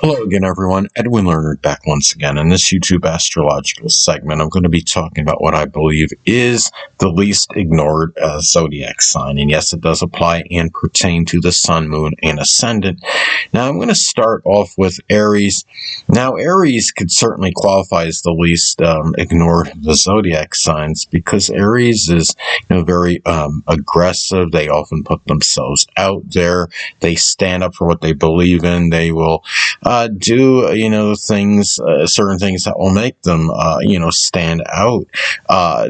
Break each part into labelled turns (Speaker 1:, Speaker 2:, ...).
Speaker 1: Hello again, everyone. Edwin Lerner back once again. In this YouTube astrological segment, I'm going to be talking about what I believe is the least ignored zodiac sign. And yes, it does apply and pertain to the sun, moon, and ascendant. Now, I'm going to start off with Aries. Now, Aries could certainly qualify as the least ignored of the zodiac signs because Aries is, very aggressive. They often put themselves out there. They stand up for what they believe in. They will do things, certain things that will make them stand out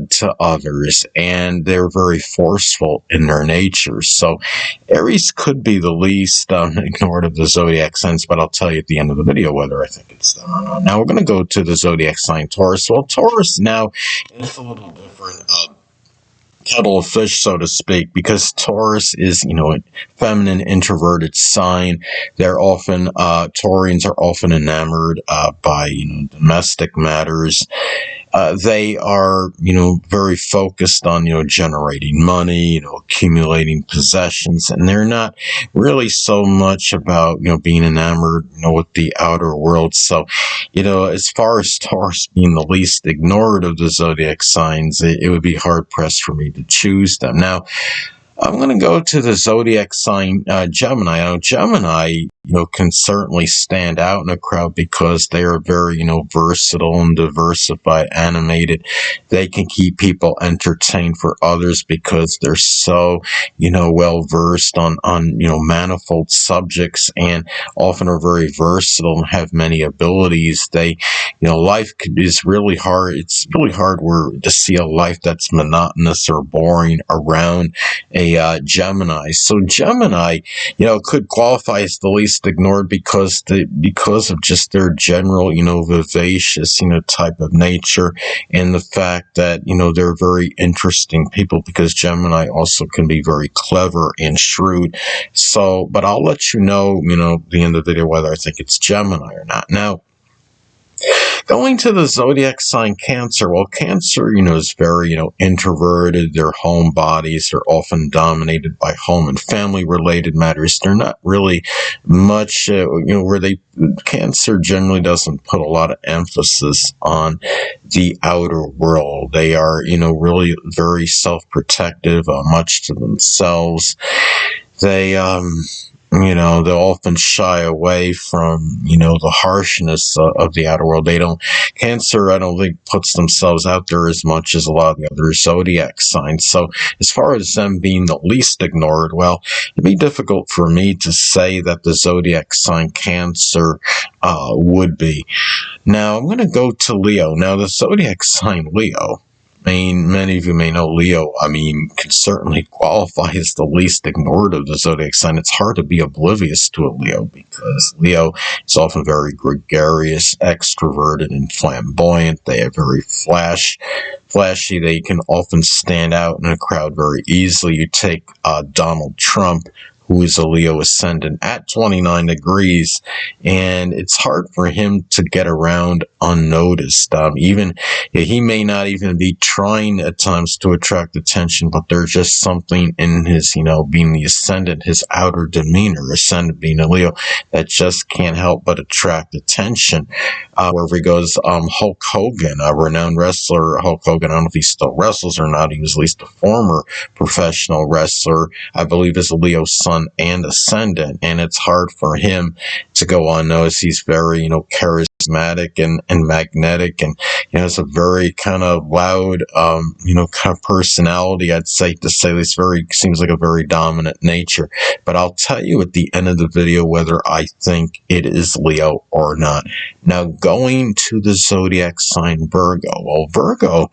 Speaker 1: to others, and they're very forceful in their nature. So Aries could be the least ignored of the zodiac signs, but I'll tell you at the end of the video whether I think it's them or not. Now we're going to go to the zodiac sign Taurus. Well, Taurus now is a little different kettle of fish, so to speak, because Taurus is, a feminine, introverted sign. They're often, Taurians are often enamored by, domestic matters. They are, very focused on, generating money, accumulating possessions, and they're not really so much about, being enamored, with the outer world. So, as far as Taurus being the least ignored of the zodiac signs, it would be hard pressed for me to choose them. Now, I'm going to go to the zodiac sign Gemini. Now, Gemini, can certainly stand out in a crowd because they are very, versatile and diversified, animated. They can keep people entertained for others because they're so, well versed on, manifold subjects, and often are very versatile and have many abilities. They, life is really hard. It's really hard to see a life that's monotonous or boring around a Gemini. So Gemini, could qualify as the least ignored because of just their general, vivacious, type of nature, and the fact that, they're very interesting people, because Gemini also can be very clever and shrewd. So, but I'll let you know, at the end of the video whether I think it's Gemini or not. Now, going to the zodiac sign Cancer. Well, Cancer, is very, introverted. Their home bodies are often dominated by home and family related matters. They're not really much, Cancer generally doesn't put a lot of emphasis on the outer world. They are, really very self-protective, much to themselves. They, they'll often shy away from, the harshness of the outer world. Cancer, I don't think, puts themselves out there as much as a lot of the other zodiac signs. So as far as them being the least ignored, well, it'd be difficult for me to say that the zodiac sign Cancer would be. Now I'm going to go to Leo. Now the zodiac sign Leo, many of you may know Leo, can certainly qualify as the least ignored of the zodiac sign. It's hard to be oblivious to a Leo because Leo is often very gregarious, extroverted, and flamboyant. They are very flashy. They can often stand out in a crowd very easily. You take Donald Trump, who is a Leo ascendant at 29 degrees, and it's hard for him to get around unnoticed. He may not even be trying at times to attract attention, but there's just something in his, being the ascendant, his outer demeanor, ascendant being a Leo, that just can't help but attract attention. Wherever he goes, Hulk Hogan, a renowned wrestler, Hulk Hogan, I don't know if he still wrestles or not. He was at least a former professional wrestler, I believe, is a Leo sun and ascendant, and it's hard for him to go unnoticed. He's very, charismatic and magnetic, and has a very kind of loud, kind of personality, I'd say, to say this. Seems like a very dominant nature. But I'll tell you at the end of the video whether I think it is Leo or not. Now, going to the zodiac sign Virgo. Well, Virgo,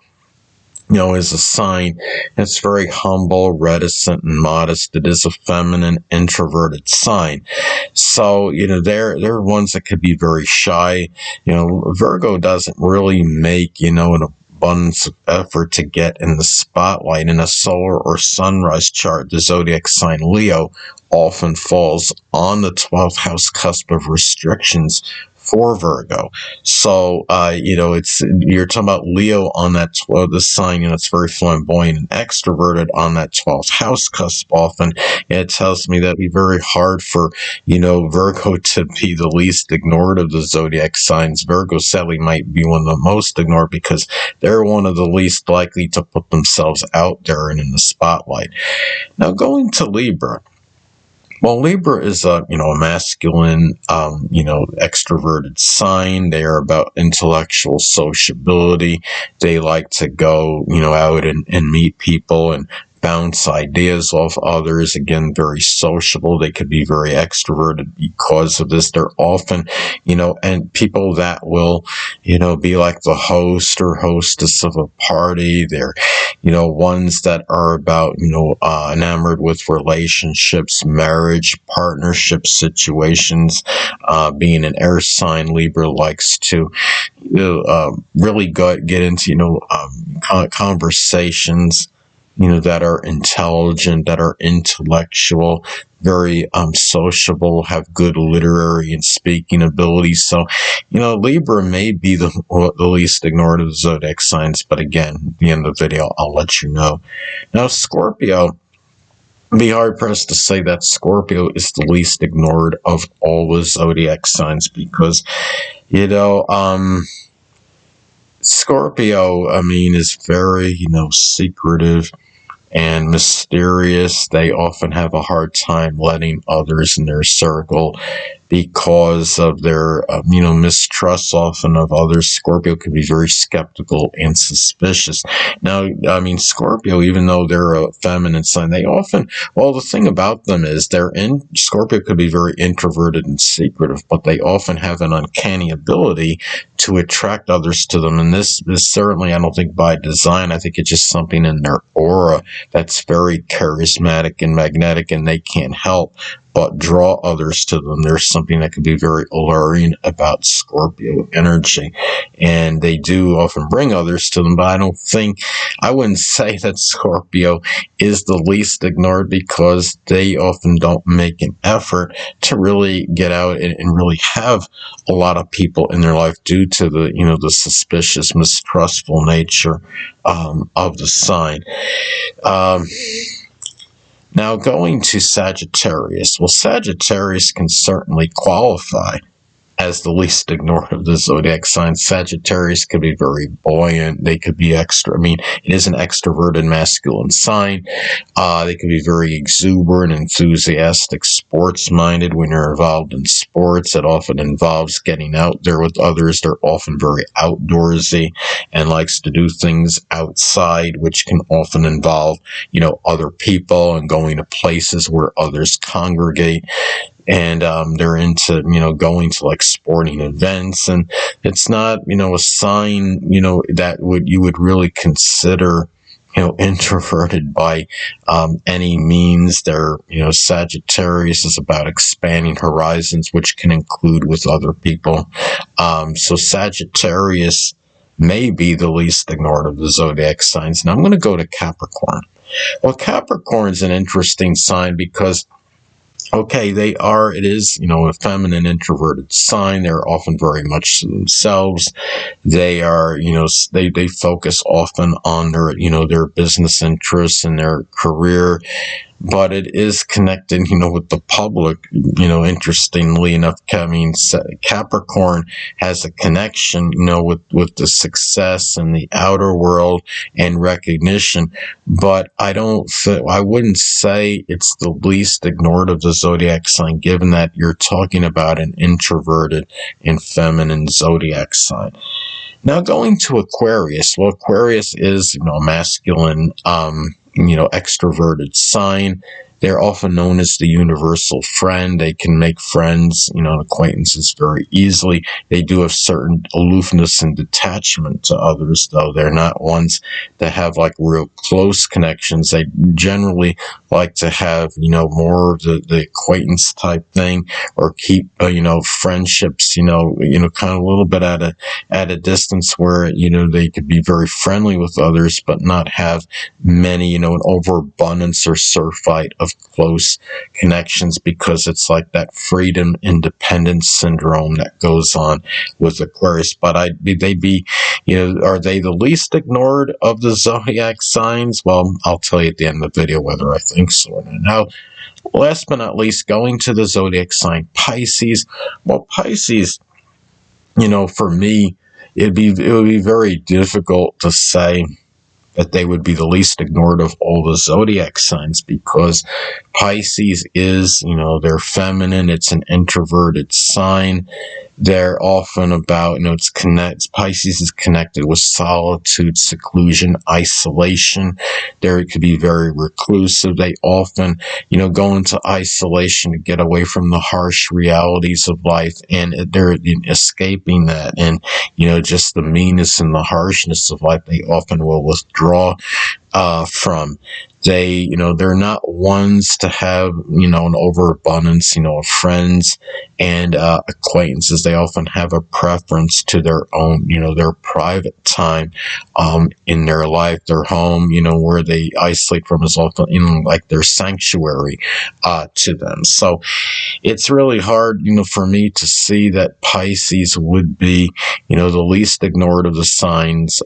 Speaker 1: is a sign that's very humble, reticent, and modest. It is a feminine, introverted sign. So, they're ones that could be very shy. Virgo doesn't really make, an abundance of effort to get in the spotlight. In a solar or sunrise chart, the zodiac sign Leo often falls on the 12th house cusp of restrictions for Virgo. So, you're talking about Leo on that the sign, it's very flamboyant and extroverted on that 12th house cusp often. It tells me that it'd be very hard for, Virgo to be the least ignored of the zodiac signs. Virgo sadly might be one of the most ignored because they're one of the least likely to put themselves out there and in the spotlight. Now, going to Libra. Well, Libra is a masculine, extroverted sign. They are about intellectual sociability. They like to go, out and meet people and bounce ideas off others. Again, very sociable. They could be very extroverted because of this. They're often, and people that will, be like the host or hostess of a party. They're, ones that are about, enamored with relationships, marriage, partnership situations. Being an air sign, Libra likes to really get into, conversations, that are intelligent, that are intellectual, very sociable, have good literary and speaking abilities. So, Libra may be the least ignored of the zodiac signs, but again, at the end of the video, I'll let you know. Now, Scorpio, I'd be hard pressed to say that Scorpio is the least ignored of all the zodiac signs because, Scorpio, is very, secretive and mysterious. They often have a hard time letting others in their circle because of their, mistrust often of others. Scorpio can be very skeptical and suspicious. Now, Scorpio, even though they're a feminine sign, they often, the thing about them is Scorpio could be very introverted and secretive, but they often have an uncanny ability to attract others to them. And this is certainly, I don't think by design, I think it's just something in their aura that's very charismatic and magnetic, and they can't help but draw others to them. There's something that can be very alluring about Scorpio energy, and they do often bring others to them, but I wouldn't say that Scorpio is the least ignored because they often don't make an effort to really get out and really have a lot of people in their life due to the, the suspicious, mistrustful nature of the sign. Now, going to Sagittarius. Well, Sagittarius can certainly qualify as the least ignored of the zodiac signs. Sagittarius could be very buoyant. They could be it is an extroverted masculine sign. They can be very exuberant, enthusiastic, sports-minded. When you're involved in sports, it often involves getting out there with others. They're often very outdoorsy and likes to do things outside, which can often involve, other people and going to places where others congregate. And they're into, going to like sporting events, and it's not, a sign, that you would really consider, introverted by any means. They're, Sagittarius is about expanding horizons, which can include with other people. So Sagittarius may be the least ignored of the zodiac signs. Now I'm going to go to Capricorn. Well, Capricorn is an interesting sign because it is, a feminine introverted sign. They're often very much to themselves. They are, they focus often on their, their business interests and their career, but it is connected, with the public, interestingly enough. Capricorn has a connection, with the success and the outer world and recognition, but I wouldn't say it's the least ignored of the zodiac sign, given that you're talking about an introverted and feminine zodiac sign. Now, going to Aquarius. Well, Aquarius is, a masculine, extroverted sign. They're often known as the universal friend. They can make friends, and acquaintances very easily. They do have certain aloofness and detachment to others, though. They're not ones that have like real close connections. They generally like to have, more of the acquaintance type thing, or keep, friendships, kind of a little bit at a distance where, they could be very friendly with others, but not have many, an overabundance or surfeit of of close connections, because it's like that freedom, independence syndrome that goes on with Aquarius. But are they the least ignored of the zodiac signs? Well, I'll tell you at the end of the video whether I think so or not. Now, last but not least, going to the zodiac sign Pisces. Well, Pisces, for me, it would be very difficult to say that they would be the least ignored of all the zodiac signs, because Pisces is, they're feminine. It's an introverted sign. They're often about, Pisces is connected with solitude, seclusion, isolation. It could be very reclusive. They often, go into isolation to get away from the harsh realities of life, and they're escaping that. And, just the meanness and the harshness of life, they often will withdraw from. They're not ones to have, an overabundance, of friends and acquaintances. They often have a preference to their own, their private time in their life. Their home, where they isolate from, is often in like their sanctuary to them. So it's really hard, for me to see that Pisces would be, the least ignored of the signs,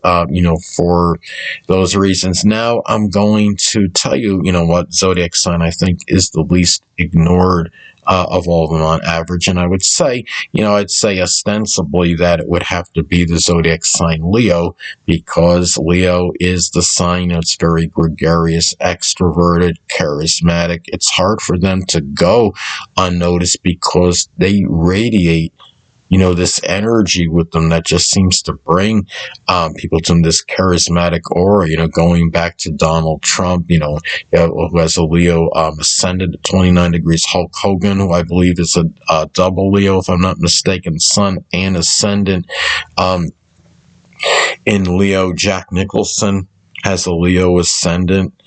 Speaker 1: for those reasons. Now I'm going to tell you, what zodiac sign I think is the least ignored of all of them on average. And I would say, I'd say ostensibly that it would have to be the zodiac sign Leo, because Leo is the sign that's very gregarious, extroverted, charismatic. It's hard for them to go unnoticed, because they radiate this energy with them that just seems to bring people to them, this charismatic aura, going back to Donald Trump, who has a Leo ascendant at 29 degrees, Hulk Hogan, who I believe is a double Leo, if I'm not mistaken, sun and ascendant in Leo. Jack Nicholson has a Leo ascendant.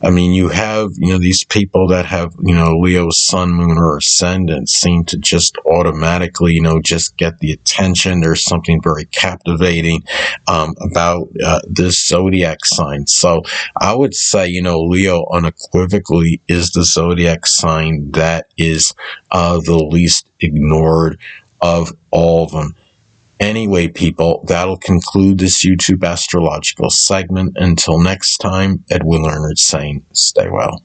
Speaker 1: I mean, you have, these people that have, Leo, sun, moon, or ascendant seem to just automatically, just get the attention. There's something very captivating about this zodiac sign. So I would say, Leo unequivocally is the zodiac sign that is the least ignored of all of them. Anyway, people, that'll conclude this YouTube astrological segment. Until next time, Edwin Leonard saying, stay well.